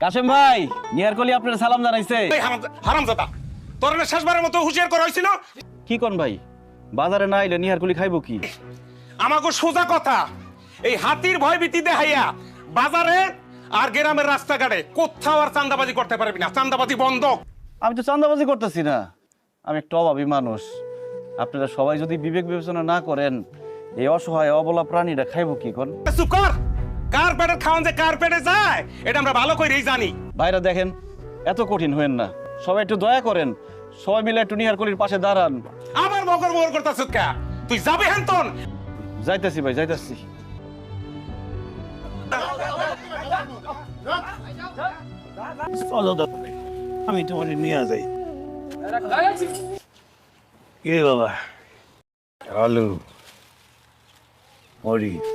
কাশেম ভাই, নিয়ারকলি আপনার সালাম জানাইছে। এই হারামজাদা, তোর না শেষবারের মতো হুঁশিয়ার করা হয়েছিল? কি কোন ভাই, বাজারে না আইলে নিয়ারকলি খাইবো কি? আমাকে সোজা কথা, এই হাতির ভয় ভীতি দেখাইয়া বাজারে আর গ্রামের রাস্তাঘাটে কোথাও আর চান্দাবাজি করতে পারবি না। চান্দাবাজি বন্ধ। আমি তো চান্দাবাজি করতেছি না, আমি একটা অভাবী মানুষ। আপনারা সবাই যদি বিবেক বিবেচনা না করেন, এই অসহায় অবলা প্রাণীরা খাইবো কি কোন? চুপ কর। কার পেটের খাওয়ান যে কার পেটে যায় এটা আমরা ভালো করেই জানি। ভাইরা দেখেন, এত কঠিন হইেন না, সবাই একটু দয়া করেন, সবাই মিলে একটু নিহারকলির পাশে দাঁড়ান। আবার মগর মগর করতেছ কা? তুই যাবি হেনতন? যাইতেছি ভাই, যাইতেছি। আমি তোমার নিয়ে যাই। কে বাবা? আলু মরিচ